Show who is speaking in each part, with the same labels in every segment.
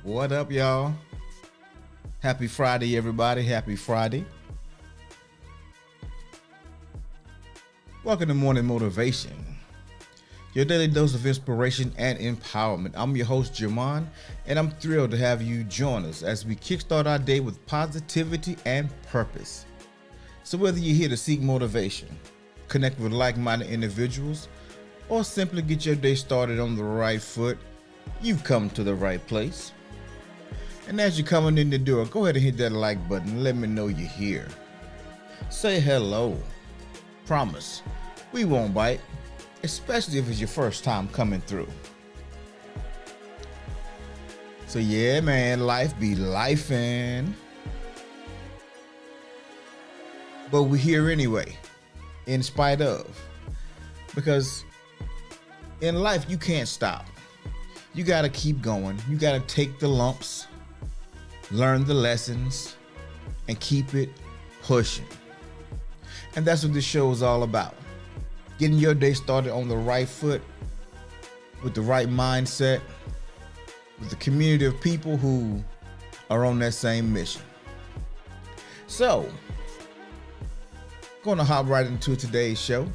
Speaker 1: What up, y'all? Happy Friday, everybody. Happy Friday. Welcome to Morning Motivation, your daily dose of inspiration and empowerment. I'm your host, Jamon, and I'm thrilled to have you join us as we kickstart our day with positivity and purpose. So whether you're here to seek motivation, connect with like-minded individuals, or simply get your day started on the right foot, you've come to the right place. And as you're coming in the door, go ahead and hit that like button and let me know you're here. Say hello. Promise, we won't bite, especially if it's your first time coming through. So yeah, man, life be lifing. But we're here anyway, in spite of. Because in life, you can't stop. You gotta keep going. You gotta take the lumps, learn the lessons, and keep it pushing. And that's what this show is all about. Getting your day started on the right foot, with the right mindset, with the community of people who are on that same mission. So, going to hop right into today's show.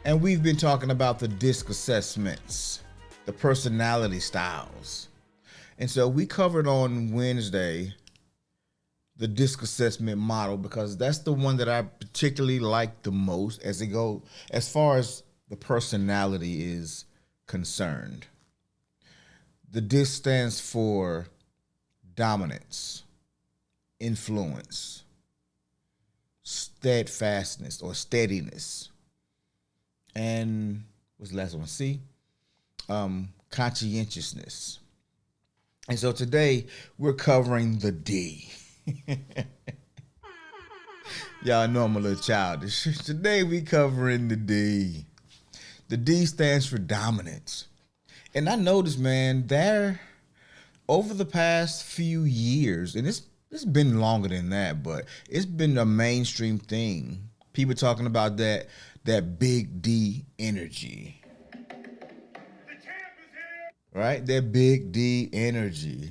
Speaker 1: And we've been talking about the DISC assessments, the personality styles. And so we covered on Wednesday the DISC assessment model because that's the one that I particularly like the most as far as the personality is concerned. The DISC stands for dominance, influence, steadfastness or steadiness, and what's the last one? C? Conscientiousness. And so today we're covering the D. Y'all know I'm a little childish. Today we covering the D. The D stands for dominance. And I noticed, man, there over the past few years, and it's been longer than that, but it's been a mainstream thing. People talking about that big D energy. Right? That big D energy.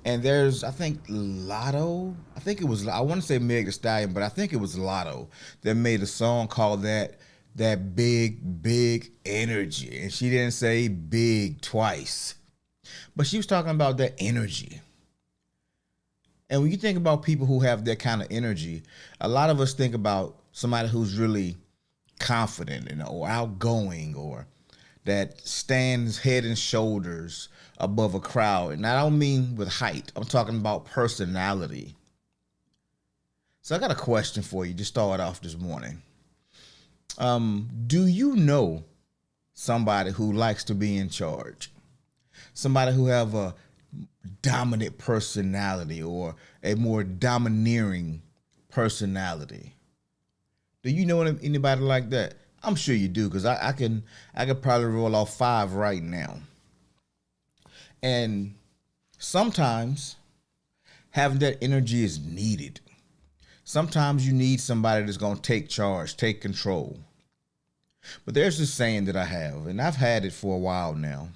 Speaker 1: And there's, I think, Lotto. I want to say Meg Thee Stallion, but I think it was Lotto that made a song called that big energy. And she didn't say big twice. But she was talking about that energy. And when you think about people who have that kind of energy, a lot of us think about somebody who's really confident or outgoing or that stands head and shoulders above a crowd. And I don't mean with height. I'm talking about personality. So I got a question for you to start off this morning. Do you know somebody who likes to be in charge? Somebody who have a dominant personality or a more domineering personality? Do you know anybody like that? I'm sure you do, because I could probably roll off 5 right now. And sometimes having that energy is needed. Sometimes you need somebody that's going to take charge, take control. But there's this saying that I have, and I've had it for a while now,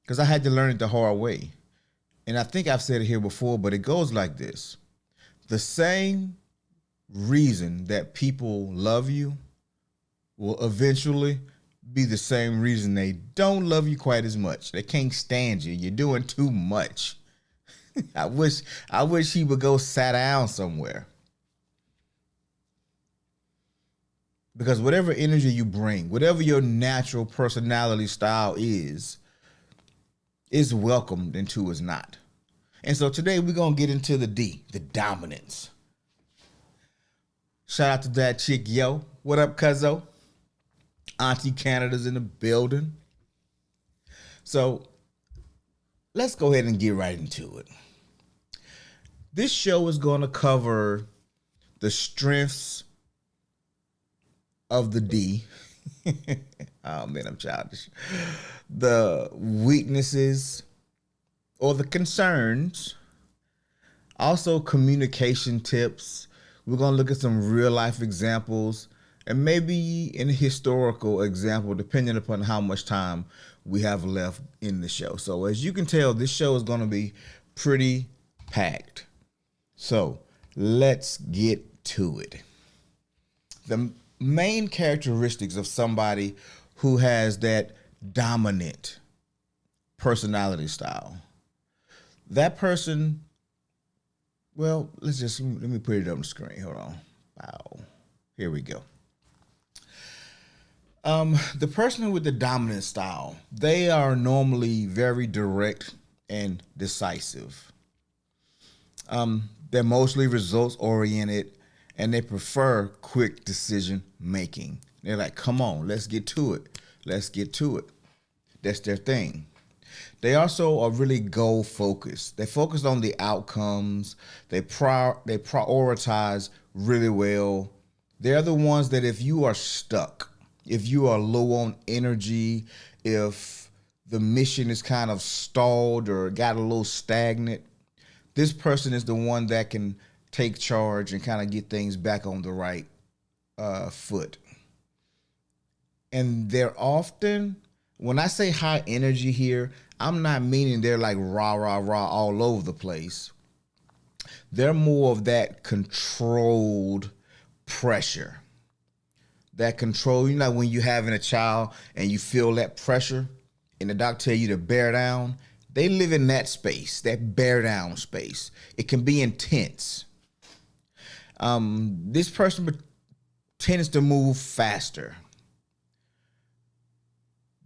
Speaker 1: because I had to learn it the hard way. And I think I've said it here before, but it goes like this. The same reason that people love you will eventually be the same reason they don't love you quite as much. They can't stand you. You're doing too much. I wish he would go sit down somewhere. Because whatever energy you bring, whatever your natural personality style is welcomed into is not. And so today we're going to get into the D, the dominance. Shout out to that chick, yo. What up, cuzzo? Auntie Canada's in the building. So let's go ahead and get right into it. This show is going to cover the strengths of the D. Oh man, I'm childish. The weaknesses or the concerns. Also communication tips. We're going to look at some real life examples and maybe in a historical example, depending upon how much time we have left in the show. So as you can tell, this show is going to be pretty packed. So let's get to it. The main characteristics of somebody who has that dominant personality style. That person, well, let me put it up on the screen. Hold on. Wow. Here we go. The person with the dominant style, they are normally very direct and decisive. They're mostly results oriented and they prefer quick decision making. They're like, come on, let's get to it. Let's get to it. That's their thing. They also are really goal focused. They focus on the outcomes. They prioritize really well. They're the ones that if you are stuck, if you are low on energy, if the mission is kind of stalled or got a little stagnant, this person is the one that can take charge and kind of get things back on the right foot. And they're often, when I say high energy here, I'm not meaning they're like rah, rah, rah all over the place. They're more of that controlled pressure. That control, you know, when you're having a child and you feel that pressure and the doctor tell you to bear down, they live in that space, that bear down space. It can be intense. This person tends to move faster.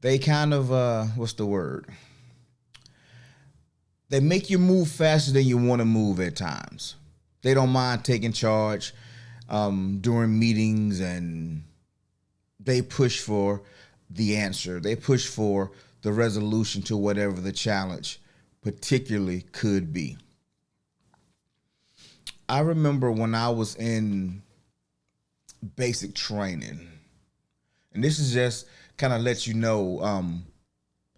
Speaker 1: They kind of, what's the word? They make you move faster than you want to move at times. They don't mind taking charge during meetings, and they push for the answer. They push for the resolution to whatever the challenge particularly could be. I remember when I was in basic training, and this is just kind of let you know,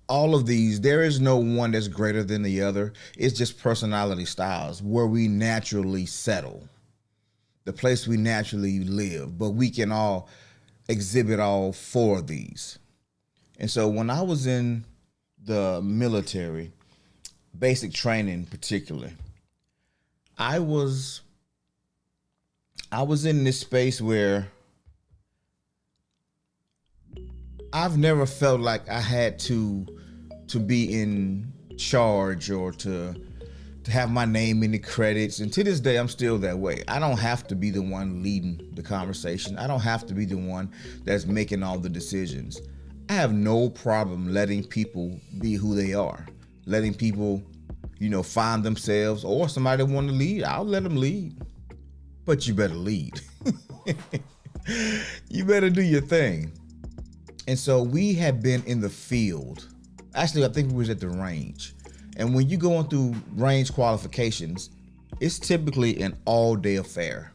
Speaker 1: all of these, there is no one that's greater than the other. It's just personality styles where we naturally settle, the place we naturally live, but we can all exhibit all four of these. And so when I was in the military, basic training particularly, I was in this space where I've never felt like I had to be in charge or to have my name in the credits. And to this day, I'm still that way. I don't have to be the one leading the conversation. I don't have to be the one that's making all the decisions. I have no problem letting people be who they are, letting people, find themselves, or somebody that want to lead, I'll let them lead. But you better lead. You better do your thing. And so we had been in the field. Actually, I think we was at the range. And when you going through range qualifications, it's typically an all-day affair.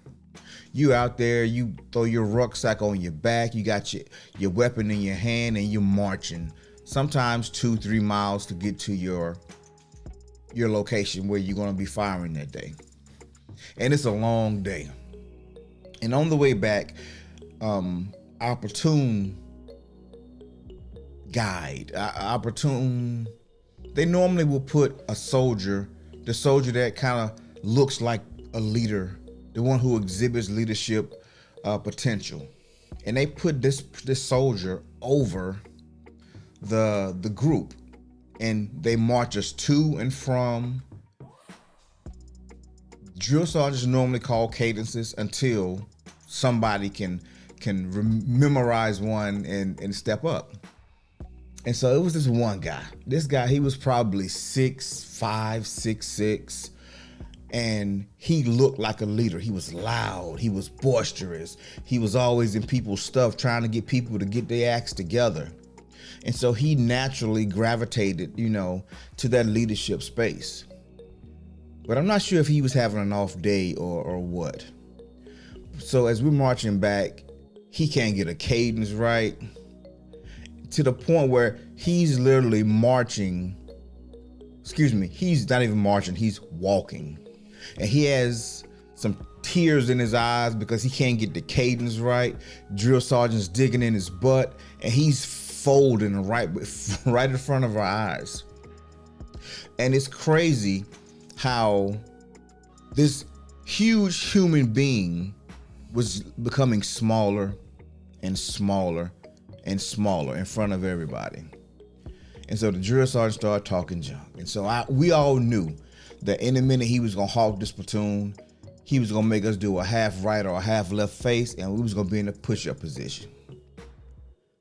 Speaker 1: You out there, you throw your rucksack on your back, you got your weapon in your hand, and you're marching. Sometimes 2-3 miles to get to your location where you're going to be firing that day. And it's a long day. And on the way back, our platoon guide, they normally will put the soldier that kind of looks like a leader, the one who exhibits leadership potential. And they put this soldier over the group, and they march us to and from. Drill sergeants normally call cadences until somebody can memorize one and step up. And so it was this one guy. This guy, he was probably 6'5", 6'6", and he looked like a leader. He was loud. He was boisterous. He was always in people's stuff, trying to get people to get their acts together. And so he naturally gravitated, to that leadership space. But I'm not sure if he was having an off day or what. So as we're marching back, he can't get a cadence right, to the point where he's literally marching. He's not even marching, he's walking. And he has some tears in his eyes because he can't get the cadence right. Drill sergeant's digging in his butt, and he's folding right in front of our eyes. And it's crazy how this huge human being was becoming smaller and smaller and smaller in front of everybody. And so the drill sergeant started talking junk. And so we all knew that in a minute he was gonna hawk this platoon. He was gonna make us do a half right or a half left face, and we was gonna be in a push-up position.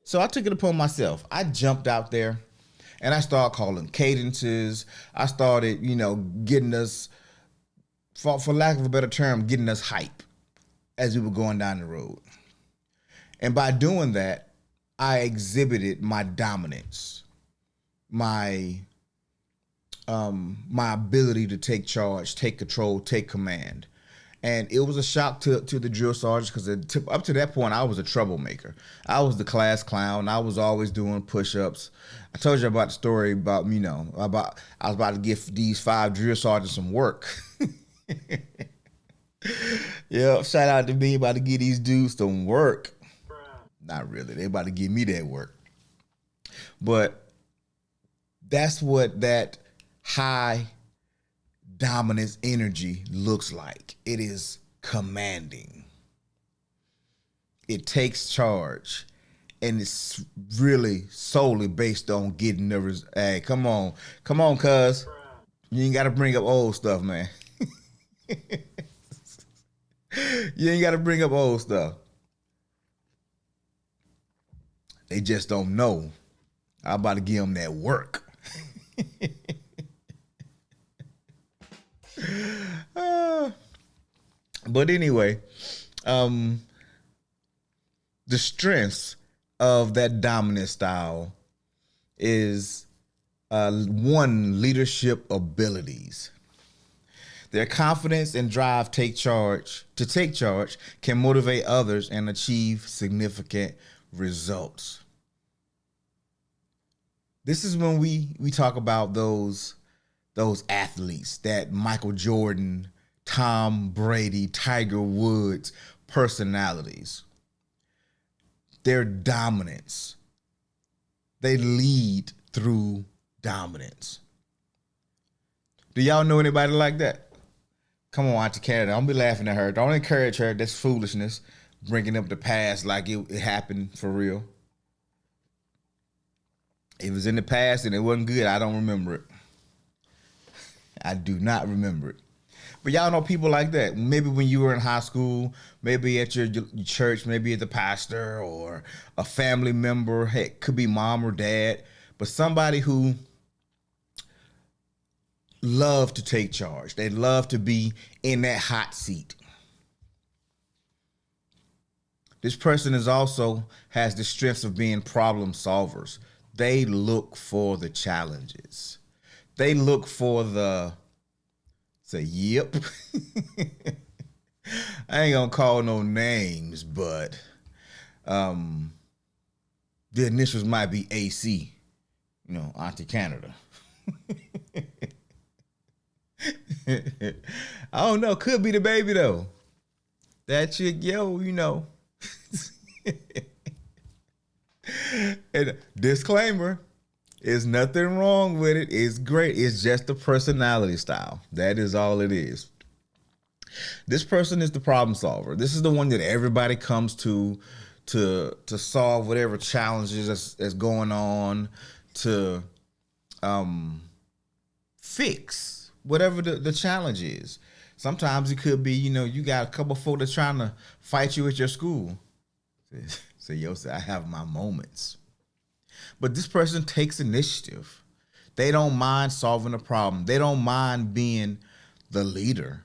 Speaker 1: So I took it upon myself. I jumped out there and I started calling cadences. I started, getting us, for lack of a better term, getting us hype as we were going down the road. And by doing that, I exhibited my dominance, my ability to take charge, take control, take command. And it was a shock to the drill sergeants because up to that point, I was a troublemaker. I was the class clown. I was always doing push-ups. I told you about the story about, I was about to give these 5 drill sergeants some work. Yeah, shout out to me, about to give these dudes some work. Not really. They about to give me that work. But that's what that high dominance energy looks like. It is commanding. It takes charge. And it's really solely based on getting the hey, come on, cuz. You ain't gotta bring up old stuff, man. You ain't gotta bring up old stuff. They just don't know. I'm about to give them that work. But anyway, the strengths of that dominant style is one, leadership abilities. Their confidence and drive to take charge can motivate others and achieve significant results. This is when we talk about those athletes, that Michael Jordan, Tom Brady, Tiger Woods personalities. Their dominance. They lead through dominance. Do y'all know anybody like that? Come on, Auntie Canada. Don't be laughing at her. Don't encourage her. That's foolishness. Bringing up the past like it happened for real. If it was in the past and it wasn't good, I don't remember it. I do not remember it. But y'all know people like that. Maybe when you were in high school, maybe at your church, maybe at the pastor or a family member. Heck, could be mom or dad. But somebody who love to take charge. They love to be in that hot seat. This person also has the strengths of being problem solvers. They look for the challenges. They look for say, yep. I ain't gonna call no names, but the initials might be AC. Auntie Canada. I don't know. Could be the baby though. That chick, And disclaimer, there's nothing wrong with it. It's great. It's just a personality style. That is all it is. This person is the problem solver. This is the one that everybody comes to solve whatever challenges that's going on, to fix whatever the challenge is. Sometimes it could be, you got a couple folk that's trying to fight you at your school. Say, I have my moments. But this person takes initiative. They don't mind solving a problem. They don't mind being the leader.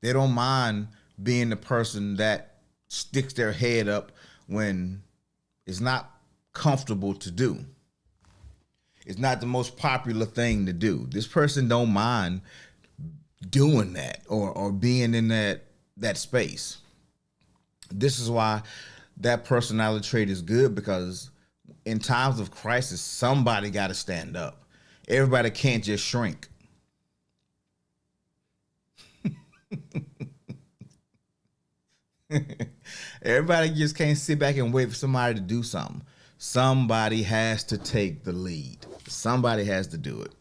Speaker 1: They don't mind being the person that sticks their head up when it's not comfortable to do. It's not the most popular thing to do. This person don't mind doing that or being in that space. This is why that personality trait is good, because in times of crisis, somebody got to stand up. Everybody can't just shrink. Everybody just can't sit back and wait for somebody to do something. Somebody has to take the lead. Somebody has to do it.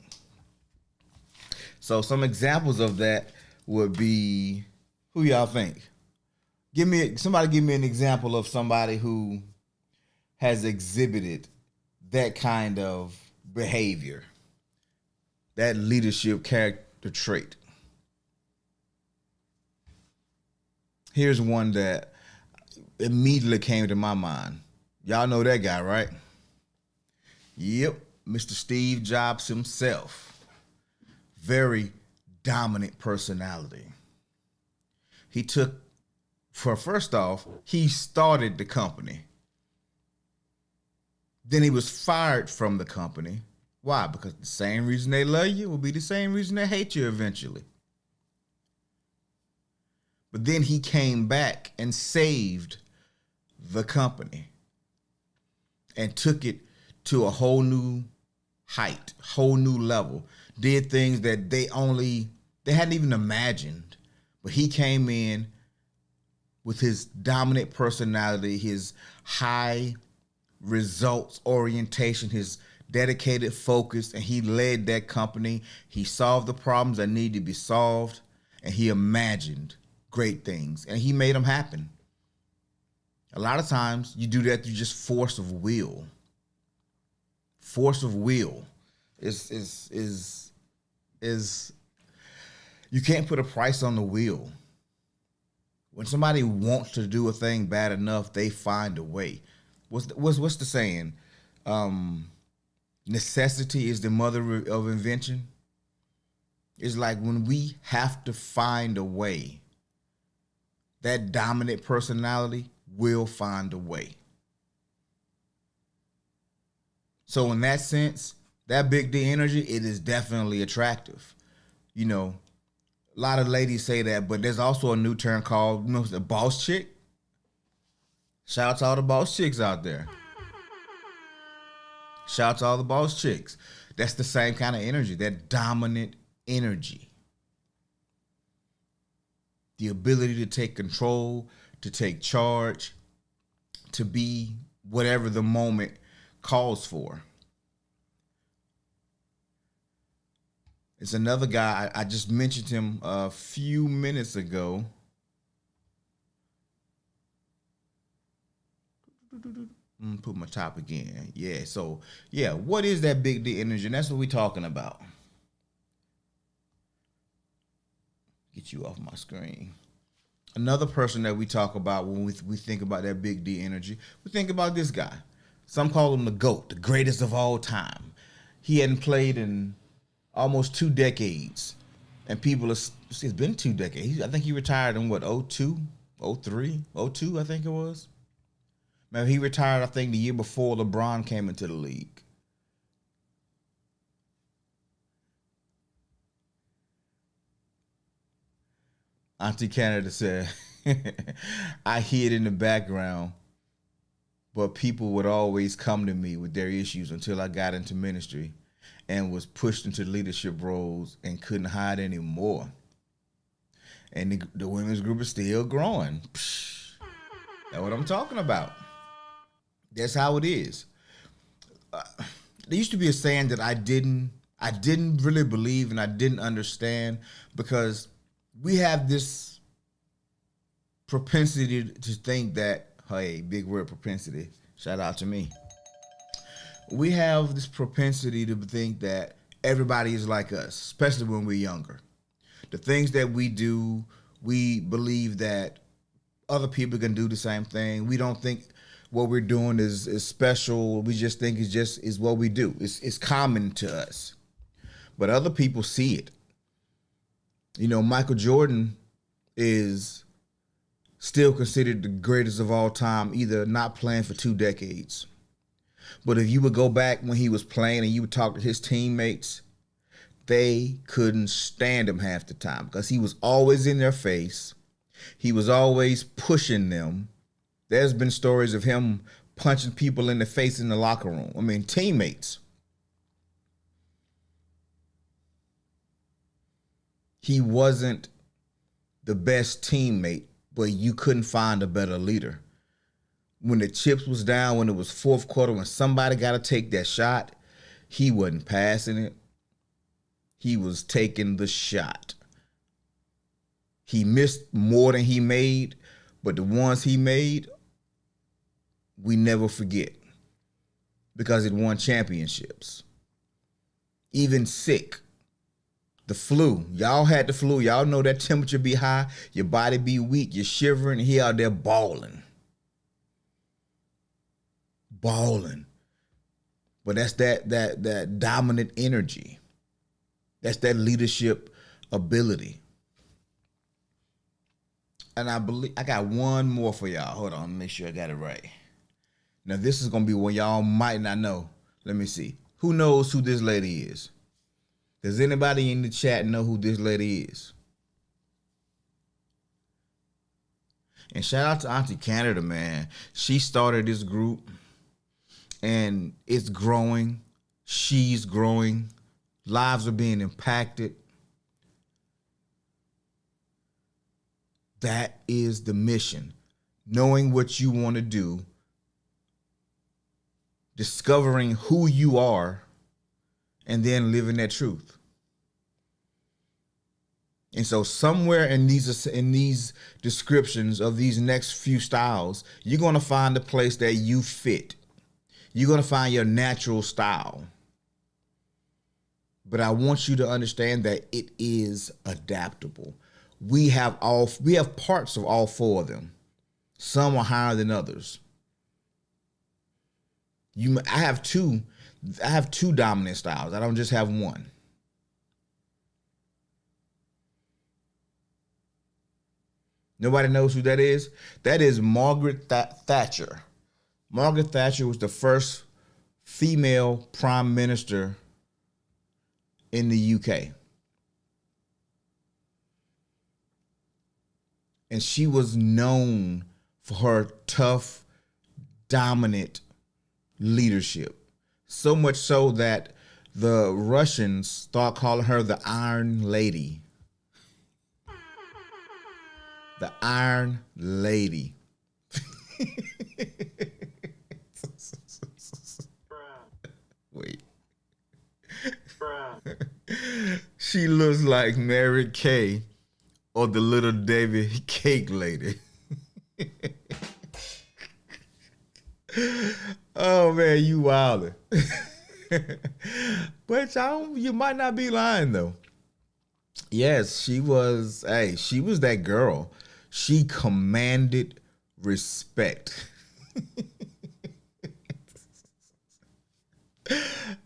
Speaker 1: So some examples of that would be, who y'all think? Give me an example of somebody who has exhibited that kind of behavior, that leadership character trait. Here's one that immediately came to my mind. Y'all know that guy, right? Yep, Mr. Steve Jobs himself. Very dominant personality. He took, for first off, he started the company. Then he was fired from the company. Why? Because the same reason they love you will be the same reason they hate you eventually. But then he came back and saved the company and took it to a whole new height, whole new level. Did things that they hadn't even imagined. But he came in with his dominant personality, his high results orientation, his dedicated focus, and he led that company. He solved the problems that needed to be solved, and he imagined great things, and he made them happen. A lot of times you do that through just force of will. Force of will is you can't put a price on the will. When somebody wants to do a thing bad enough, they find a way. What's the saying? Necessity is the mother of invention. It's like when we have to find a way, that dominant personality will find a way. So in that sense, that big D energy, it is definitely attractive. You know, a lot of ladies say that, but there's also a new term called, the boss chick. Shout out to all the boss chicks out there. Shout out to all the boss chicks. That's the same kind of energy, that dominant energy. The ability to take control, to take charge, to be whatever the moment calls for. It's another guy, I just mentioned him a few minutes ago. Put my topic in. Yeah, so, what is that big D energy? And that's what we're talking about. Get you off my screen. Another person that we talk about when we think about that big D energy, we think about this guy. Some call him the GOAT, the greatest of all time. He hadn't played in almost 2 decades. And it's been 2 decades. I think he retired in 02, 03, 02, I think it was. Man, he retired, I think, the year before LeBron came into the league. Auntie Canada said, I hid in the background, but people would always come to me with their issues until I got into ministry and was pushed into leadership roles and couldn't hide anymore. And the women's group is still growing. Psh, that's what I'm talking about. That's how it is. There used to be a saying that I didn't really believe and I didn't understand, because we have this propensity to think that, hey, big word, propensity. Shout out to me. We have this propensity to think that everybody is like us, especially when we're younger. The things that we do, we believe that other people can do the same thing. We don't think what we're doing is special. We just think is what we do. It's common to us. But other people see it. You know, Michael Jordan is still considered the greatest of all time, either not playing for 2 decades. But if you would go back when he was playing and you would talk to his teammates, they couldn't stand him half the time because he was always in their face. He was always pushing them. There's been stories of him punching people in the face in the locker room. I mean, teammates. He wasn't the best teammate, but you couldn't find a better leader. When the chips was down, when it was fourth quarter, when somebody got to take that shot, he wasn't passing it. He was taking the shot. He missed more than he made, but the ones he made, we never forget because it won championships. Even sick, the flu. Y'all had the flu. Y'all know that temperature be high, your body be weak, you're shivering, he out there balling. Balling. But that's that dominant energy. That's that leadership ability. And I believe I got one more for y'all. Hold on, make sure I got it right. Now this is gonna be one y'all might not know. Let me see. Who knows who this lady is? Does anybody in the chat know who this lady is? And shout out to Auntie Canada, man. She started this group and it's growing. She's growing. Lives are being impacted. That is the mission. Knowing what you want to do, discovering who you are, and then living that truth. And so somewhere in these descriptions of these next few styles, you're going to find a place that you fit. You're going to find your natural style. But I want you to understand that it is adaptable. We have parts of all four of them. Some are higher than others. I have two dominant styles. I don't just have one. Nobody knows who that is? That is Margaret Thatcher. Margaret Thatcher was the first female prime minister in the UK. And she was known for her tough, dominant leadership. So much so that the Russians start calling her the Iron Lady. The Iron Lady. Wait. She looks like Mary Kay or the little David Cake Lady. Oh man, you wilder. But you might not be lying though. Yes, she was that girl. She commanded respect.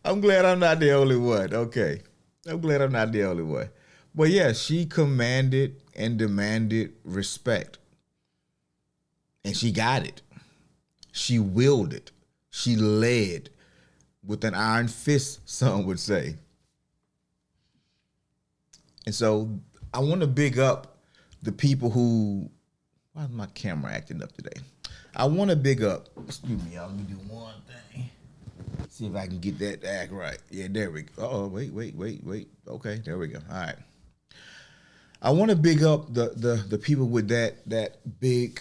Speaker 1: I'm glad I'm not the only one. Okay. I'm glad I'm not the only one. But yeah, she commanded and demanded respect. And she got it. She willed it. She led with an iron fist, some would say. And so I want to big up the people who, why is my camera acting up today? I want to big up, excuse me, y'all, let me do one thing. See if I can get that to act right. Yeah, there we go. Oh, wait. Okay, there we go. All right. I want to big up the people with that big,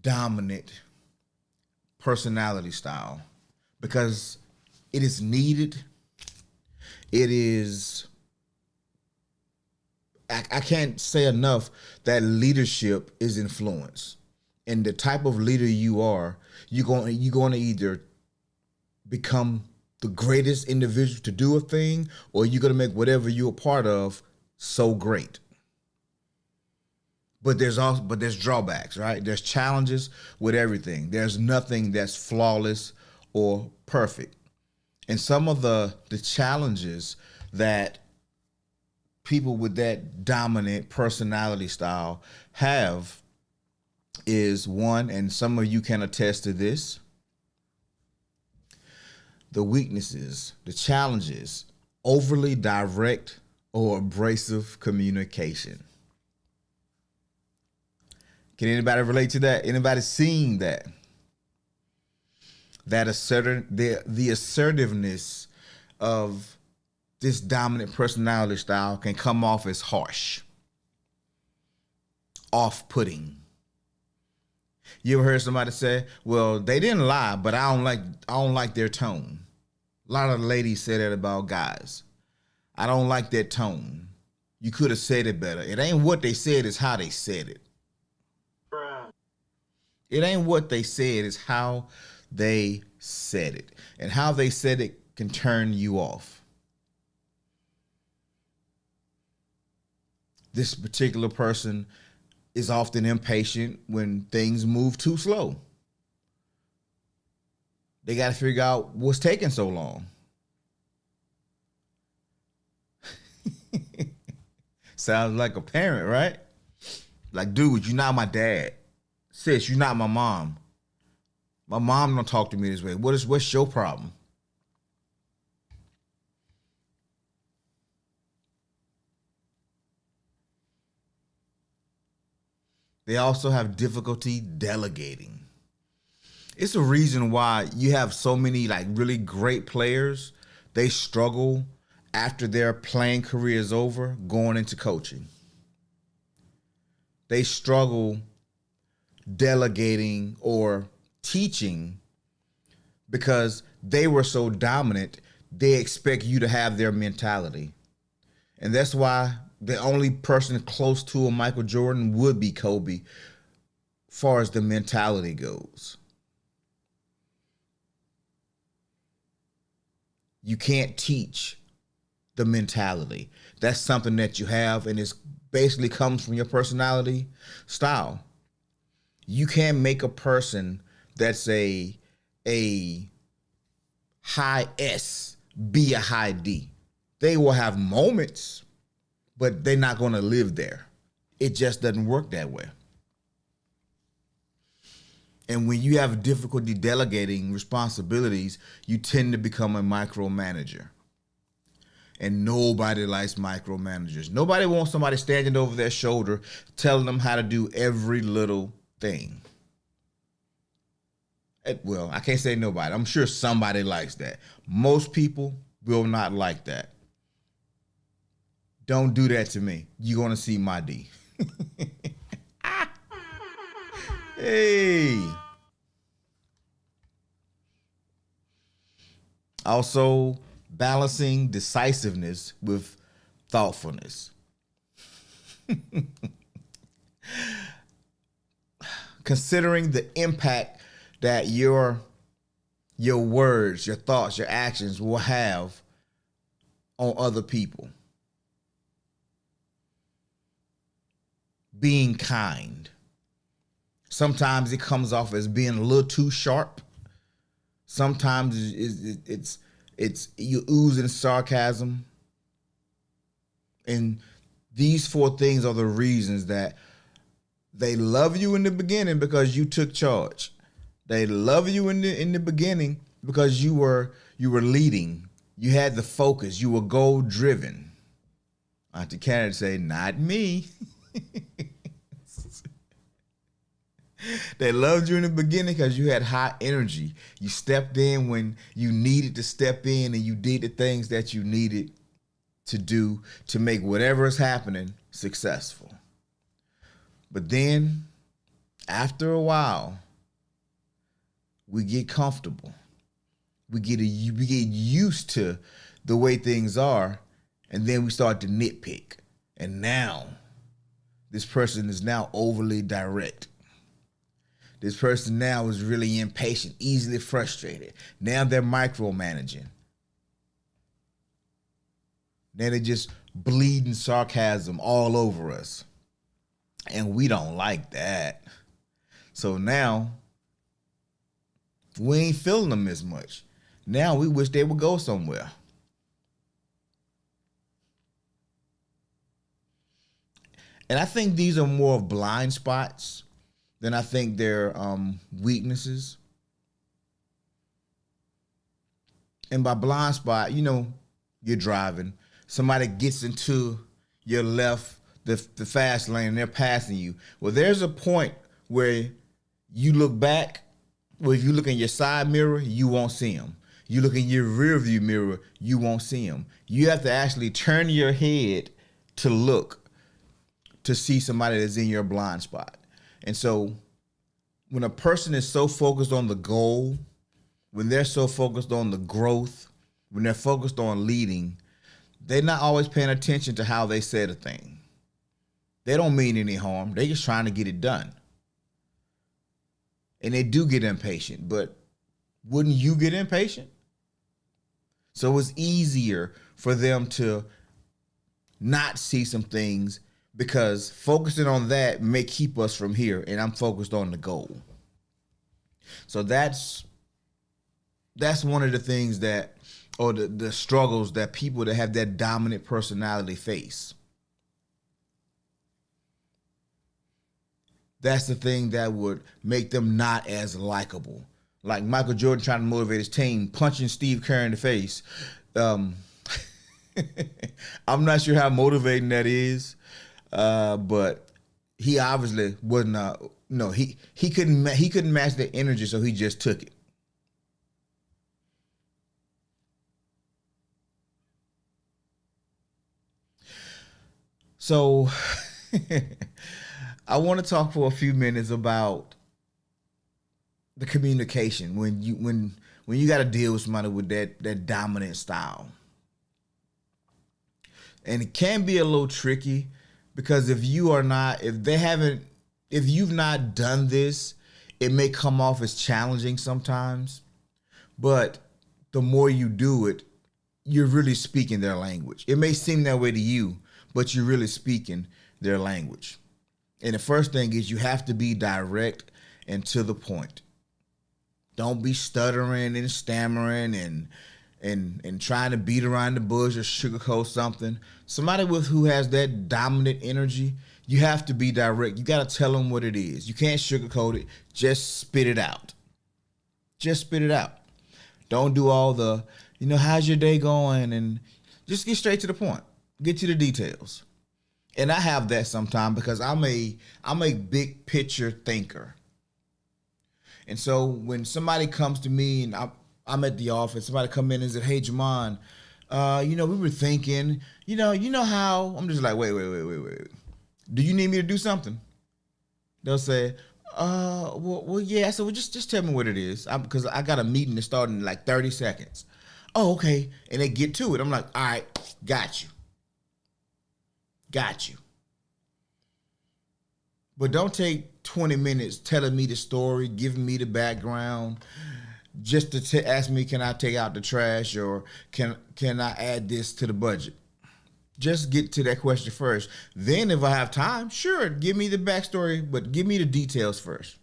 Speaker 1: dominant personality style because it is needed. It is, I can't say enough that leadership is influence. And the type of leader you are, you're going to either become the greatest individual to do a thing, or you're going to make whatever you're a part of so great. But there's drawbacks, right? There's challenges with everything. There's nothing that's flawless or perfect. And some of the challenges that people with that dominant personality style have is one, and some of you can attest to this, the weaknesses, the challenges, overly direct or abrasive communication. Can anybody relate to that? Anybody seen that? That the assertiveness of this dominant personality style can come off as harsh. off-putting. You ever heard somebody say, "Well, they didn't lie, but I don't like their tone." A lot of ladies say that about guys. I don't like that tone. You could have said it better. It ain't what they said, it's how they said it. It ain't what they said, it's how they said it. And how they said it can turn you off. This particular person is often impatient when things move too slow. They got to figure out what's taking so long. Sounds like a parent, right? Like, dude, you're not my dad. Sis, you're not my mom. My mom don't talk to me this way. What's your problem? They also have difficulty delegating. It's a reason why you have so many like really great players. They struggle after their playing career is over going into coaching. They struggle delegating or teaching because they were so dominant, they expect you to have their mentality. And that's why the only person close to a Michael Jordan would be Kobe, far as the mentality goes. You can't teach the mentality. That's something that you have, and it basically comes from your personality style. You can't make a person that's a high S be a high D. They will have moments, but they're not going to live there. It just doesn't work that way. And when you have difficulty delegating responsibilities, you tend to become a micromanager. And nobody likes micromanagers. Nobody wants somebody standing over their shoulder telling them how to do every little thing. Well, I can't say nobody. I'm sure somebody likes that. Most people will not like that. Don't do that to me. You're going to see my D. Hey. Also, balancing decisiveness with thoughtfulness. Considering the impact that your words, your thoughts, your actions will have on other people. Being kind. Sometimes it comes off as being a little too sharp. Sometimes it's you oozing sarcasm. And these four things are the reasons that they love you in the beginning because you took charge. They love you in the beginning because you were leading. You had the focus. You were goal driven. Auntie Karen say, "Not me." They loved you in the beginning because you had high energy. You stepped in when you needed to step in, and you did the things that you needed to do to make whatever is happening successful. But then, after a while, we get comfortable. We get used to the way things are, and then we start to nitpick. And now, this person is now overly direct. This person now is really impatient, easily frustrated. Now they're micromanaging. Now they're just bleeding sarcasm all over us. And we don't like that. So now, we ain't feeling them as much. Now we wish they would go somewhere. And I think these are more of blind spots than I think they're weaknesses. And by blind spot, you're driving. Somebody gets into your left, the fast lane, and they're passing you. Well, there's a point where you look back. Well, if you look in your side mirror, you won't see them. You look in your rear view mirror, you won't see them. You have to actually turn your head to look. to see somebody that's in your blind spot. And so when a person is so focused on the goal, when they're so focused on the growth, when they're focused on leading, they're not always paying attention to how they said a thing. They don't mean any harm. They're just trying to get it done. And they do get impatient, but wouldn't you get impatient? So it's easier for them to not see some things because focusing on that may keep us from here, and I'm focused on the goal. So that's one of the things that, or the struggles that people that have that dominant personality face. That's the thing that would make them not as likable. Like Michael Jordan trying to motivate his team, punching Steve Kerr in the face. I'm not sure how motivating that is, but he obviously wasn't. He couldn't match the energy, so he just took it. So I want to talk for a few minutes about the communication when you got to deal with somebody with that dominant style. And it can be a little tricky because if you've not done this, it may come off as challenging sometimes. But the more you do it, you're really speaking their language. It may seem that way to you, but you're really speaking their language. And the first thing is you have to be direct and to the point. Don't be stuttering and stammering and trying to beat around the bush or sugarcoat something. Somebody who has that dominant energy, you have to be direct. You got to tell them what it is. You can't sugarcoat it. Just spit it out. Just spit it out. Don't do all the, how's your day going? And just get straight to the point. Get to the details. And I have that sometimes because I'm a big picture thinker. And so when somebody comes to me and I'm at the office, somebody come in and said, "Hey, Jamon, we were thinking, you know how," I'm just like, wait. Do you need me to do something? They'll say, well, yeah. So just tell me what it is. Because I got a meeting to start in like 30 seconds. Oh, okay. And they get to it. I'm like, all right, got you. But don't take 20 minutes telling me the story, giving me the background, just to ask me, can I take out the trash or can I add this to the budget? Just get to that question first. Then if I have time, sure, give me the backstory, but give me the details first.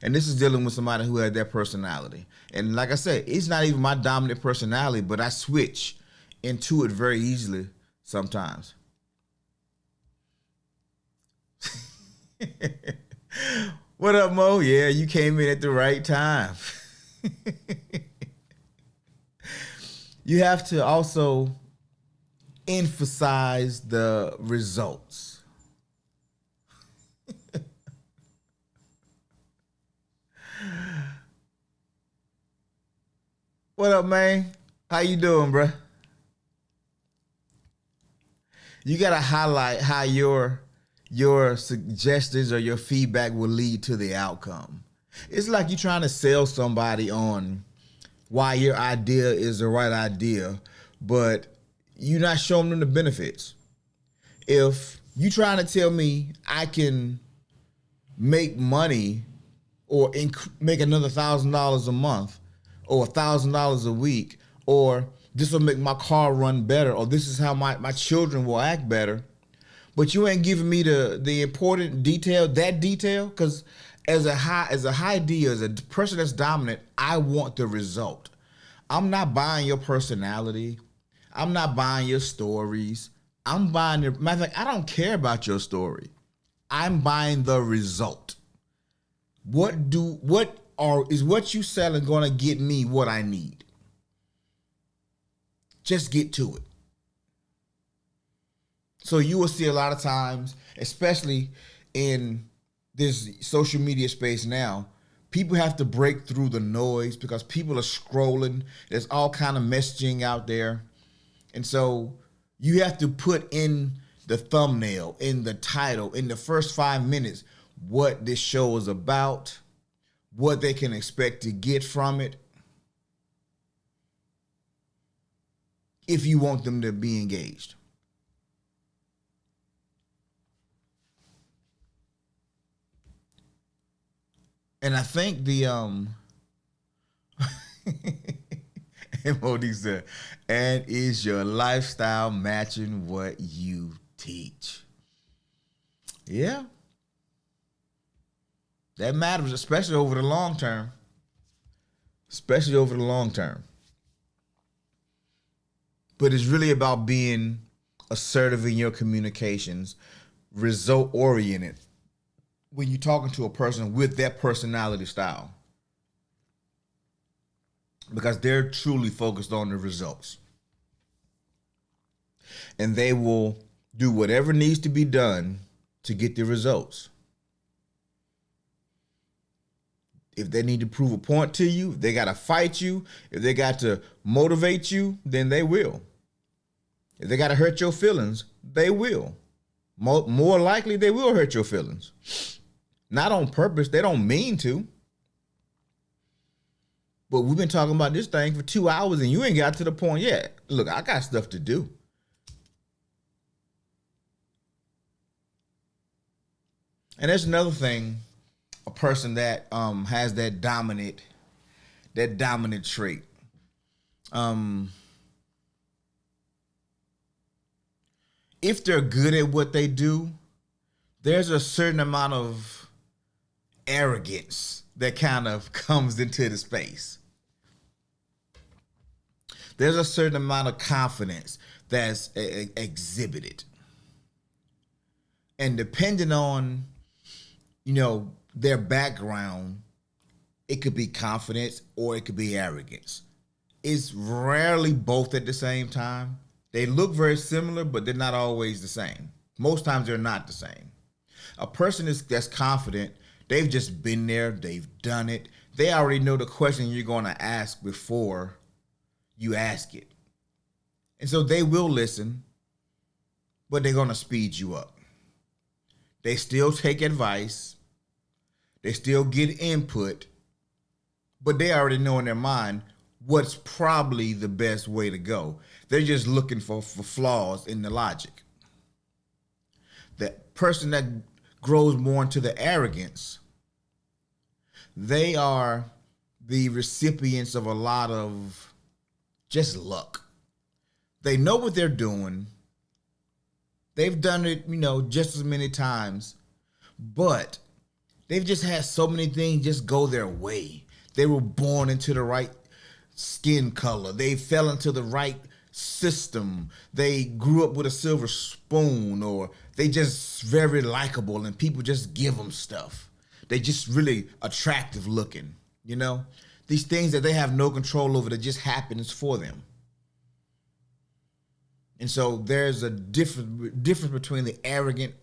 Speaker 1: And this is dealing with somebody who has that personality. And like I said, it's not even my dominant personality, but I switch into it very easily sometimes. What up, Mo? Yeah, you came in at the right time. You have to also emphasize the results. What up, man? How you doing, bruh? You gotta highlight how your suggestions or your feedback will lead to the outcome. It's like you're trying to sell somebody on why your idea is the right idea, but you're not showing them the benefits. If you trying to tell me I can make money or make another $1,000 a month or $1,000 a week, or this will make my car run better, or this is how my children will act better, but you ain't giving me the important detail, because as a high D, as a person that's dominant, I want the result. I'm not buying your personality. I'm not buying your stories. I'm buying your, matter of fact, I don't care about your story. I'm buying the result. Is what you selling gonna get me what I need? Just get to it. So you will see a lot of times, especially in this social media space now, people have to break through the noise because people are scrolling. There's all kind of messaging out there. And so you have to put in the thumbnail, in the title, in the first 5 minutes, what this show is about, what they can expect to get from it, if you want them to be engaged. And I think the MOD said, and is your lifestyle matching what you teach? Yeah. That matters, especially over the long term. Especially over the long term. But it's really about being assertive in your communications, result oriented when you're talking to a person with that personality style. Because they're truly focused on the results. And they will do whatever needs to be done to get the results. If they need to prove a point to you, if they got to fight you, if they got to motivate you, then they will. If they got to hurt your feelings, they will. More likely, they will hurt your feelings. Not on purpose. They don't mean to. But we've been talking about this thing for 2 hours and you ain't got to the point yet. Look, I got stuff to do. And there's another thing, a person that has that dominant trait. If they're good at what they do, there's a certain amount of arrogance that kind of comes into the space. There's a certain amount of confidence that's exhibited. And depending on, their background, it could be confidence or it could be arrogance. It's rarely both at the same time. They look very similar, but they're not always the same. Most times they're not the same. A person that's confident, they've just been there, they've done it. They already know the question you're going to ask before you ask it. And so they will listen, but they're going to speed you up. They still take advice. They still get input, but they already know in their mind what's probably the best way to go. They're just looking for flaws in the logic. The person that grows more into the arrogance, they are the recipients of a lot of just luck. They know what they're doing. They've done it, just as many times, but they've just had so many things just go their way. They were born into the right skin color. They fell into the right system. They grew up with a silver spoon, or they just very likable and people just give them stuff. They just really attractive looking, These things that they have no control over that just happens for them. And so there's a difference between the arrogant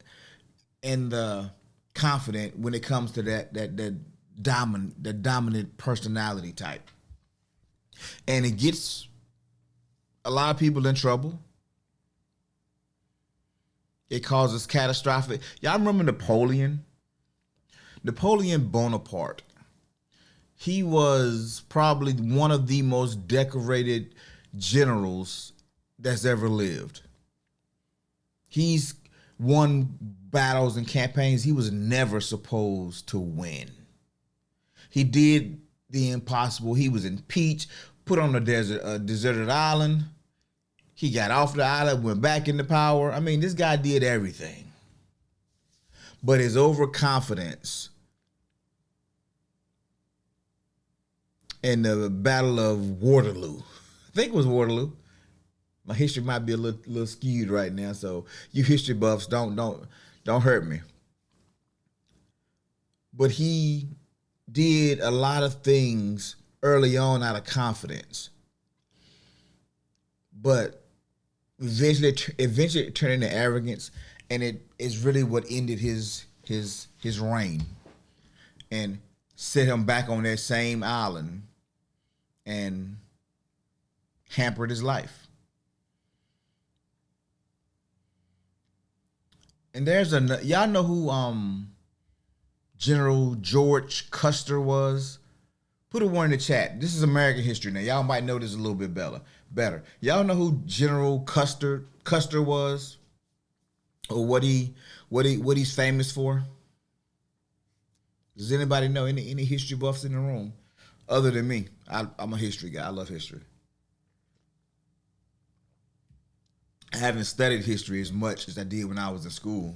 Speaker 1: and the confident when it comes to that dominant personality type. And it gets a lot of people in trouble. It causes catastrophic. Y'all remember Napoleon? Napoleon Bonaparte. He was probably one of the most decorated generals that's ever lived. He's won battles and campaigns he was never supposed to win. He did the impossible. He was impeached, put on a deserted island. He got off the island, went back into power. I mean, this guy did everything. But his overconfidence in the Battle of Waterloo, I think it was Waterloo. My history might be a little skewed right now, so you history buffs don't hurt me. But he did a lot of things early on out of confidence, but eventually it turned into arrogance, and it is really what ended his reign and set him back on that same island and hampered his life. And there's a y'all know who General George Custer was? Put a one in the chat. This is American history now. Y'all might know this a little bit better. Y'all know who General Custer was, or what he's famous for? Does anybody know? Any history buffs in the room, other than me? I'm a history guy. I love history. I haven't studied history as much as I did when I was in school.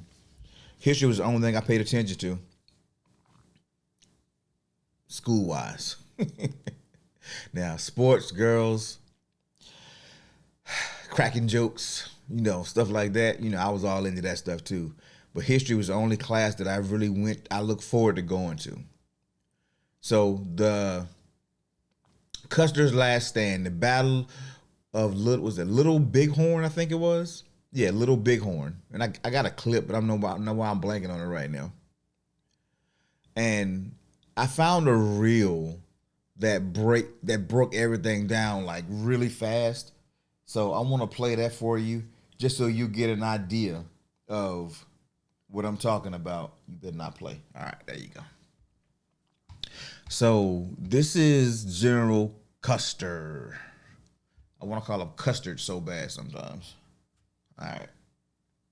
Speaker 1: History was the only thing I paid attention to, school-wise. Now, sports, girls, cracking jokes, stuff like that. I was all into that stuff too. But history was the only class that I look forward to going to. So the Custer's Last Stand, the Battle of Little Bighorn, I think it was? Yeah, Little Bighorn. And I got a clip, but I don't know why I'm blanking on it right now. And I found a reel that broke everything down like really fast. So I want to play that for you just so you get an idea of what I'm talking about. You better not play. All right, there you go. So this is General Custer. I want to call him Custard so bad sometimes. All right.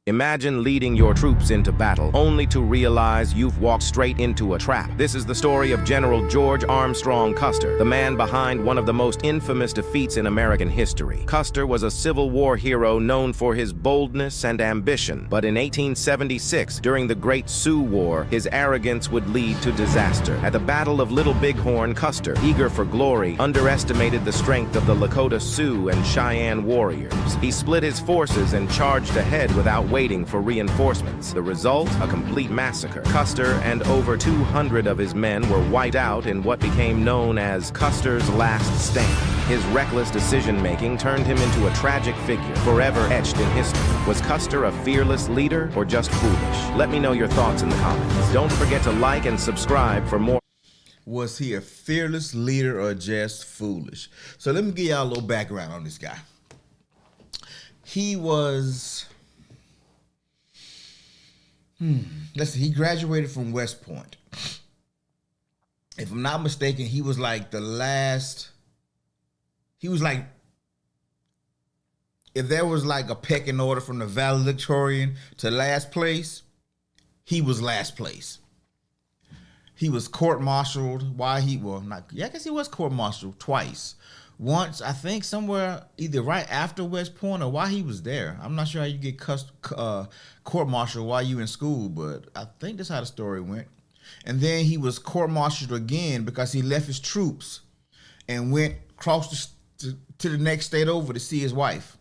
Speaker 2: Imagine leading your troops into battle, only to realize you've walked straight into a trap. This is the story of General George Armstrong Custer, the man behind one of the most infamous defeats in American history. Custer was a Civil War hero known for his boldness and ambition, but in 1876, during the Great Sioux War, his arrogance would lead to disaster. At the Battle of Little Bighorn, Custer, eager for glory, underestimated the strength of the Lakota Sioux and Cheyenne warriors. He split his forces and charged ahead without waiting for reinforcements. The result, a complete massacre. Custer and over 200 of his men were wiped out in what became known as Custer's Last Stand. His reckless decision-making turned him into a tragic figure, forever etched in history. Was Custer a fearless leader or just foolish? Let me know your thoughts in the comments. Don't forget to like and subscribe for more.
Speaker 1: Was he a fearless leader or just foolish? So let me give y'all a little background on this guy. He was... Let's see, he graduated from West Point. If I'm not mistaken, he was like the last, he was like, if there was like a pecking order from the valedictorian to last place, he was last place. He was court-martialed while I guess he was court-martialed twice. Once, I think somewhere either right after West Point or while he was there. I'm not sure how you get court-martialed while you in school, but I think that's how the story went. And then he was court-martialed again because he left his troops and went across to the next state over to see his wife.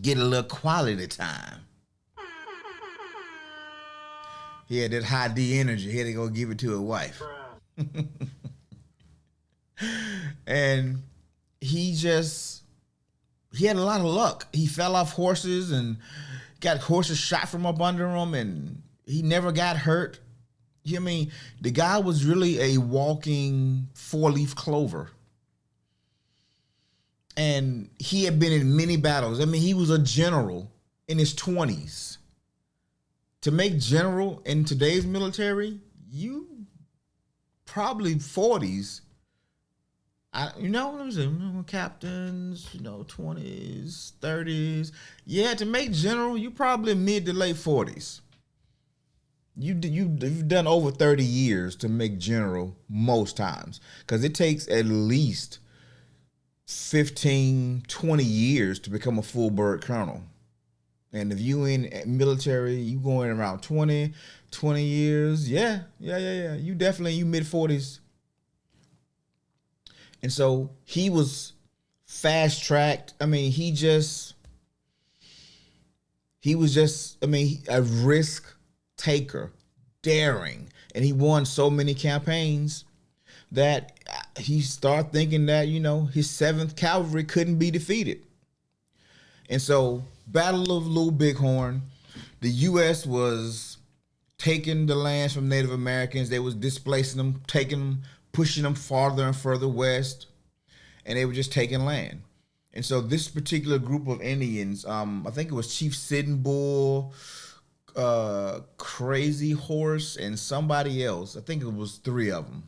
Speaker 1: Get a little quality time. He had that high D energy. He had to go give it to his wife. And he had a lot of luck. He fell off horses and got horses shot from up under him, and he never got hurt. I mean, the guy was really a walking four-leaf clover. And he had been in many battles. I mean, he was a general in his 20s. To make general in today's military, you probably 40s. Captains, 20s, 30s. Yeah, to make general, you probably mid to late 40s. You've done over 30 years to make general most times, because it takes at least 15, 20 years to become a full bird colonel. And if you in military, you going around 20 years. Yeah. You definitely, you mid 40s. And so he was fast tracked. I mean, he was just, a risk taker, daring. And he won so many campaigns that he started thinking that, his 7th Cavalry couldn't be defeated. And so, Battle of Little Bighorn, the U.S. was taking the lands from Native Americans. They was displacing them, taking them, pushing them farther and further west, and they were just taking land. And so this particular group of Indians, I think it was Chief Sitting Bull, Crazy Horse and somebody else. I think it was three of them.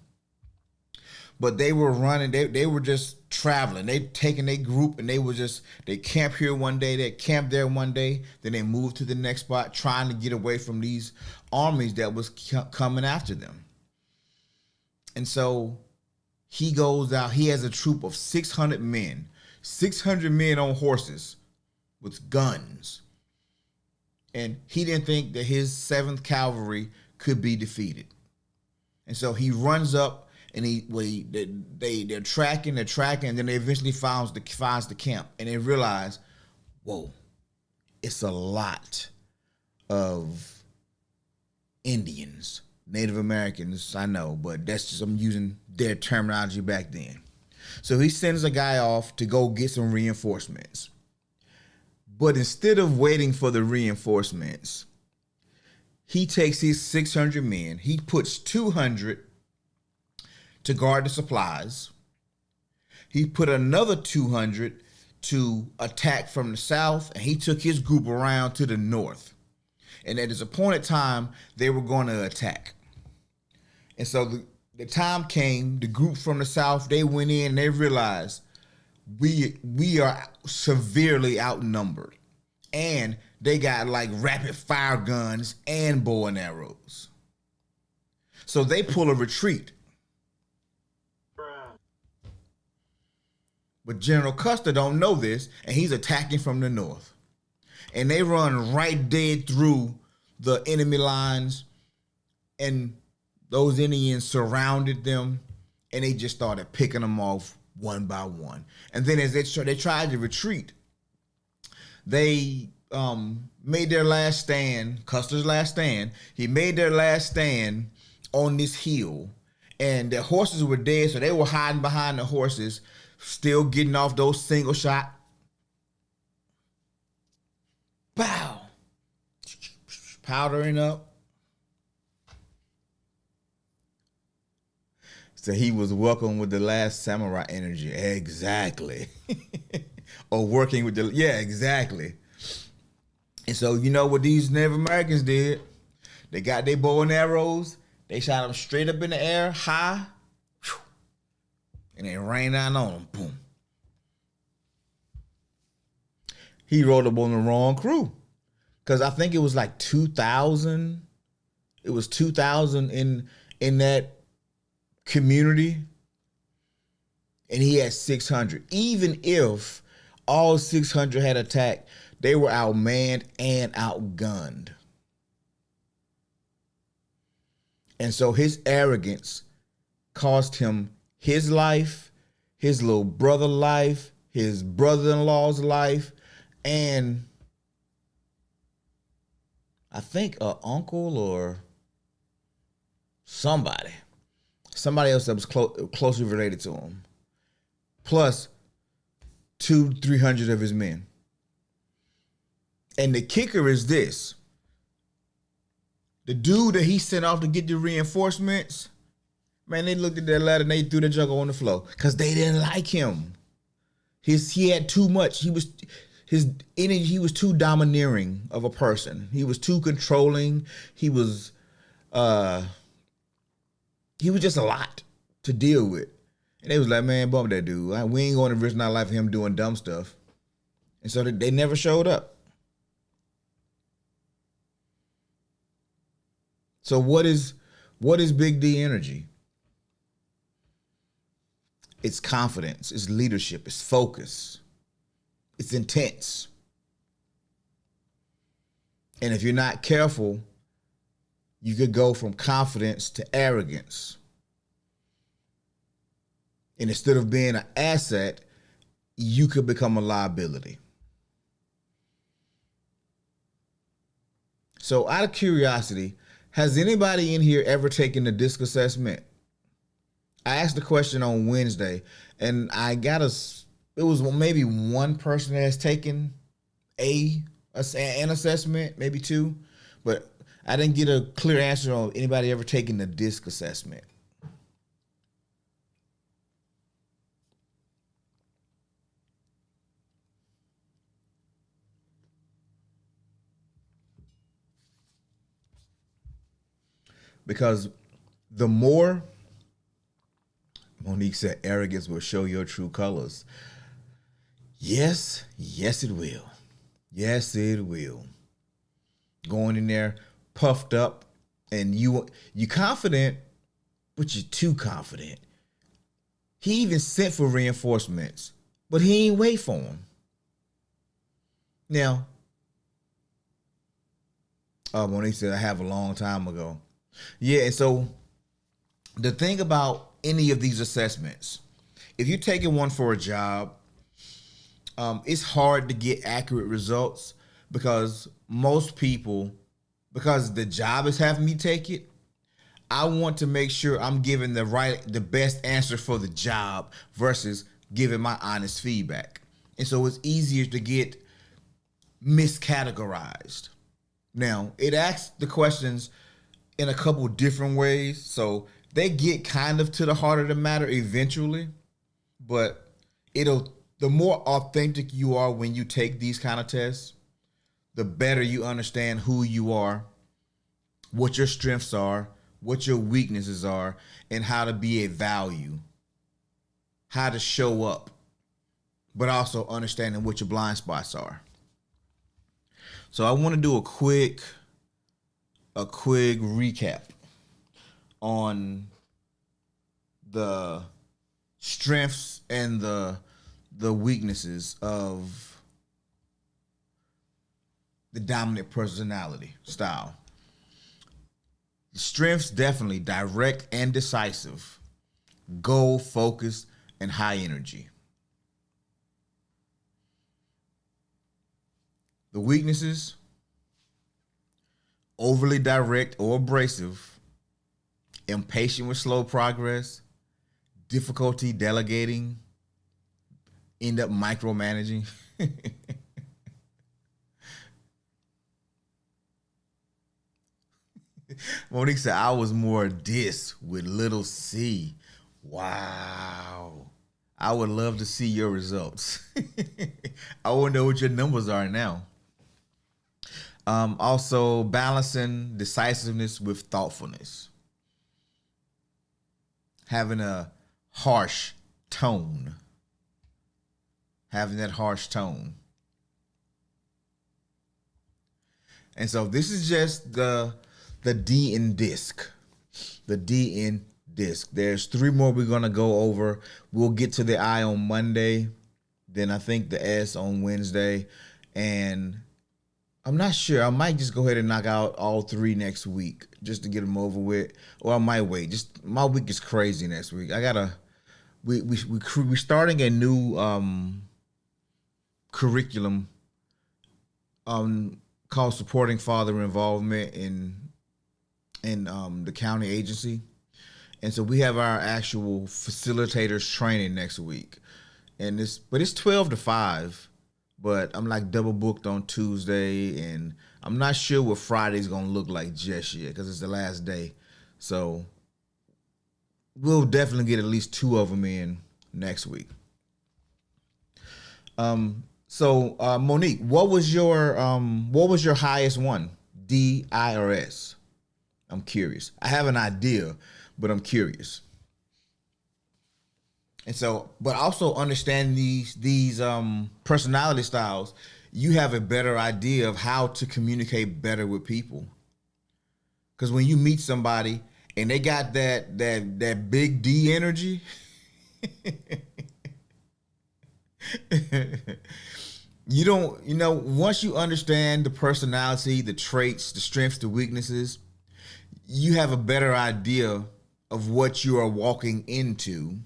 Speaker 1: But they were running. They were just traveling. They taking a group and they camp here one day. They camp there one day. Then they move to the next spot, trying to get away from these armies that was coming after them. And so he goes out. He has a troop of 600 men, 600 men on horses with guns. And he didn't think that his 7th Cavalry could be defeated. And so he runs up and they're tracking, and then they eventually finds the camp, and they realize, whoa, it's a lot of Indians, Native Americans. I know, but that's just, I'm using their terminology back then. So he sends a guy off to go get some reinforcements. But instead of waiting for the reinforcements, he takes his 600 men, he puts 200 to guard the supplies. He put another 200 to attack from the south, and he took his group around to the north. And at his appointed time, they were going to attack. And so the time came, the group from the south, they went in and they realized we are severely outnumbered. And they got like rapid fire guns and bow and arrows. So they pull a retreat. But General Custer don't know this, and he's attacking from the north. And they run right dead through the enemy lines, and those Indians surrounded them, and they just started picking them off one by one. And then as they tried to retreat, they made their last stand, Custer's last stand. He made their last stand on this hill, and their horses were dead, so they were hiding behind the horses, still getting off those single shot. Pow! Powdering up. So he was welcome with the last samurai energy. Exactly. Or working with exactly. And so you know what these Native Americans did? They got their bow and arrows. They shot them straight up in the air, high. And it rained down on him. Boom. He rode up on the wrong crew. Because I think it was like 2,000. It was 2,000 in that community. And he had 600. Even if all 600 had attacked, they were outmanned and outgunned. And so his arrogance cost him his life, his little brother's life, his brother-in-law's life, and I think an uncle or somebody else that was closely related to him, plus 200-300 of his men. And the kicker is this: the dude that he sent off to get the reinforcements, man, they looked at that ladder and they threw the juggle on the floor because they didn't like him. He had too much. His energy. He was too domineering of a person. He was too controlling. He was just a lot to deal with. And they was like, man, bump that dude. We ain't going to risk our life for him doing dumb stuff. And so they never showed up. So what is Big D energy? It's confidence, it's leadership, it's focus, it's intense. And if you're not careful, you could go from confidence to arrogance. And instead of being an asset, you could become a liability. So out of curiosity, has anybody in here ever taken the DISC assessment? I asked the question on Wednesday, and I got it was maybe one person that has taken an assessment, maybe two, but I didn't get a clear answer on anybody ever taking the DISC assessment. because the more, Monique said, arrogance will show your true colors. Yes, yes, it will. Yes, it will. Going in there puffed up, and you confident, but you're too confident. He even sent for reinforcements, but he ain't wait for them. Now, Monique said I have a long time ago. Yeah, and so the thing about any of these assessments, if you're taking one for a job, it's hard to get accurate results because most people, because the job is having me take it, I want to make sure I'm giving the best answer for the job versus giving my honest feedback. And so it's easier to get miscategorized. Now, it asks the questions in a couple different ways, so they get kind of to the heart of the matter eventually, but the more authentic you are when you take these kind of tests, the better you understand who you are, what your strengths are, what your weaknesses are, and how to be a value, how to show up, but also understanding what your blind spots are. So I want to do a quick recap on the strengths and the weaknesses of the dominant personality style. Strengths, definitely direct and decisive, goal focused, and high energy. The weaknesses, overly direct or abrasive, impatient with slow progress, difficulty delegating, end up micromanaging. Monique said I was more dis with little c. Wow. I would love to see your results. I want to know what your numbers are now. Also, balancing decisiveness with thoughtfulness. Having a harsh tone. Having that harsh tone. And so this is just the D in disc. The D in disc. There's 3 more we're going to go over. We'll get to the I on Monday. Then I think the S on Wednesday. And I'm not sure. I might just go ahead and knock out all 3 next week just to get them over with. Or I might wait. Just my week is crazy next week. We're starting a new curriculum called Supporting Father Involvement in the county agency. And so we have our actual facilitators training next week. And it's 12 to 5. But I'm like double booked on Tuesday, and I'm not sure what Friday's gonna look like just yet because it's the last day. So we'll definitely get at least 2 of them in next week. Monique, what was your highest one? D, I, or S? I'm curious. I have an idea, but I'm curious. And so, but also understanding these personality styles, you have a better idea of how to communicate better with people. Because when you meet somebody and they got that big D energy, once you understand the personality, the traits, the strengths, the weaknesses, you have a better idea of what you are walking into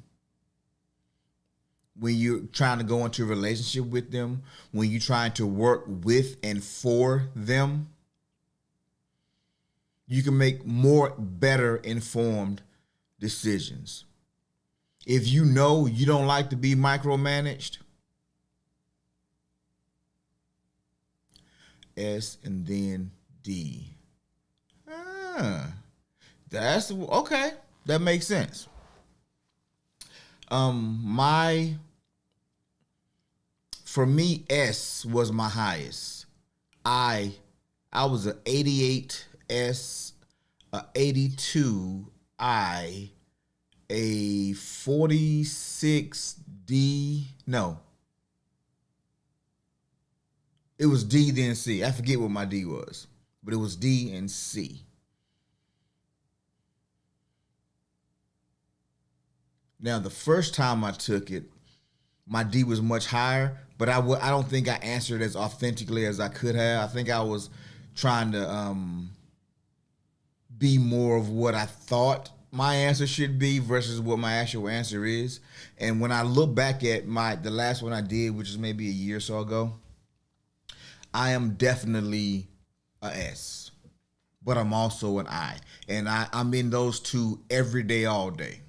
Speaker 1: when you're trying to go into a relationship with them, when you're trying to work with and for them. You can make better informed decisions. If you know you don't like to be micromanaged, S and then D. That's okay. That makes sense. For me, S was my highest. I was an 88 S. a 82i, a 46D. No, it was D then C. I forget what my D was, but it was D and C. Now, the first time I took it, my D was much higher, but I don't think I answered as authentically as I could have. I think I was trying to be more of what I thought my answer should be versus what my actual answer is. And when I look back at the last one I did, which is maybe a year or so ago, I am definitely a S, but I'm also an I. And I'm in those two every day, all day.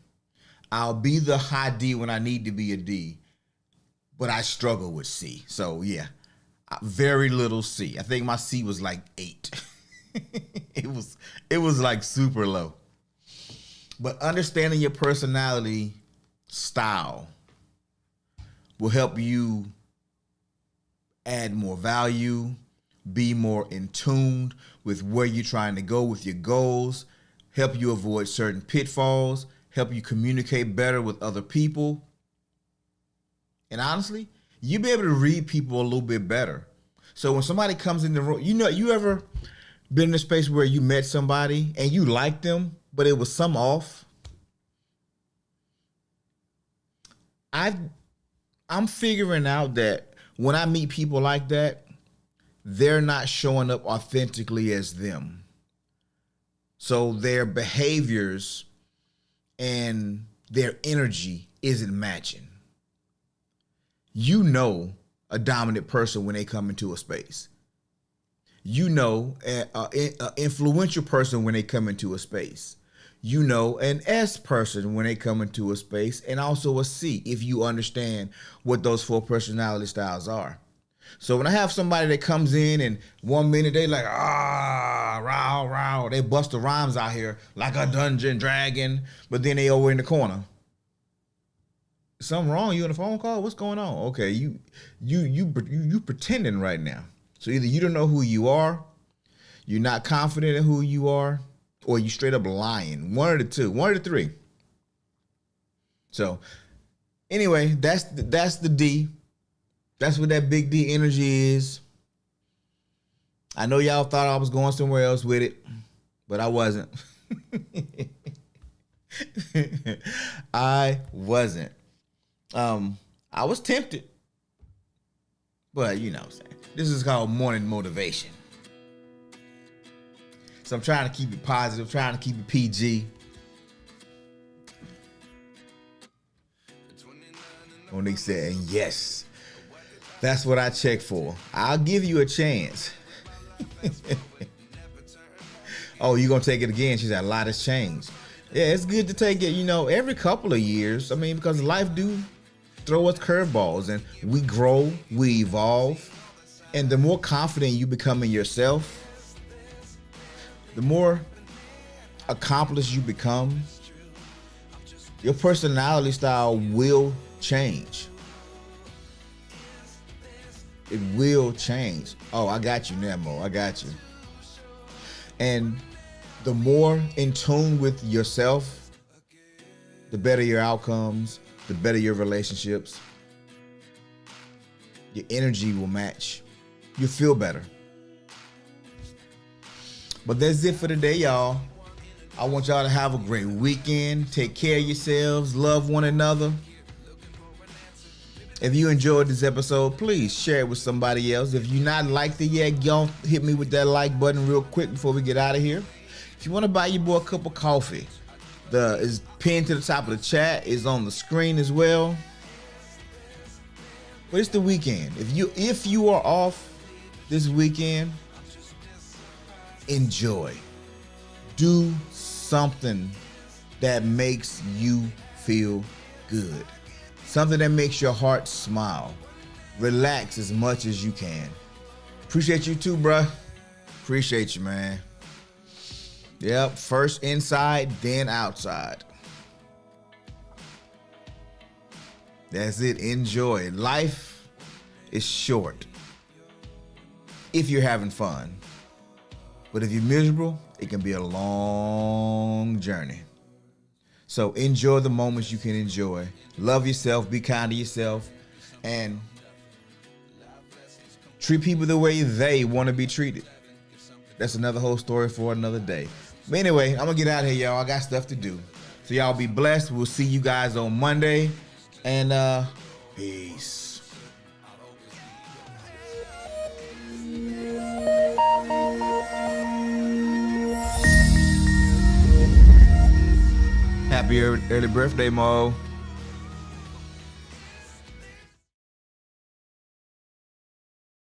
Speaker 1: I'll be the high D when I need to be a D, but I struggle with C. So yeah, very little C. I think my C was like 8. It was like super low. But understanding your personality style will help you add more value, be more in tune with where you're trying to go with your goals, help you avoid certain pitfalls, help you communicate better with other people. And honestly, you'll be able to read people a little bit better. So when somebody comes in the room, you ever been in a space where you met somebody and you liked them, but it was some off? I'm figuring out that when I meet people like that, they're not showing up authentically as them. So their behaviors and their energy isn't matching. You know a dominant person when they come into a space. You know an influential person when they come into a space. You know an S person when they come into a space, and also a C if you understand what those 4 personality styles are. So when I have somebody that comes in and 1 minute they like, rah, they bust the rhymes out here like a dungeon dragon, but then they over in the corner. Something wrong? You on a phone call? What's going on? Okay, you pretending right now. So either you don't know who you are, you're not confident in who you are, or you straight up lying. One of the two, one of the three. So anyway, that's the D. That's what that big D energy is. I know y'all thought I was going somewhere else with it, but I wasn't. I wasn't. I was tempted, but you know what I'm saying. This is called morning motivation. So I'm trying to keep it positive, trying to keep it PG. Monique said, and yes, that's what I check for. I'll give you a chance. Oh, you gonna take it again? She said, a lot has changed. Yeah, it's good to take it, every couple of years. I mean, because life do throw us curveballs, and we grow, we evolve. And the more confident you become in yourself, the more accomplished you become, your personality style will change. It will change. Oh, I got you, Nemo. I got you. And the more in tune with yourself, the better your outcomes, the better your relationships. Your energy will match. You'll feel better. But that's it for today, y'all. I want y'all to have a great weekend. Take care of yourselves. Love one another. If you enjoyed this episode, please share it with somebody else. If you're not liked it yet, go hit me with that like button real quick before we get out of here. If you want to buy your boy a cup of coffee, is pinned to the top of the chat, is on the screen as well. But it's the weekend. If you are off this weekend, enjoy. Do something that makes you feel good. Something that makes your heart smile. Relax as much as you can. Appreciate you too, bruh. Appreciate you, man. Yep, first inside, then outside. That's it. Enjoy. Life is short if you're having fun. But if you're miserable, it can be a long journey. So enjoy the moments you can enjoy. Love yourself, be kind to yourself, and treat people the way they want to be treated. That's another whole story for another day. But anyway, I'm going to get out of here, y'all. I got stuff to do. So y'all be blessed. We'll see you guys on Monday. And peace. Happy early birthday, Mo.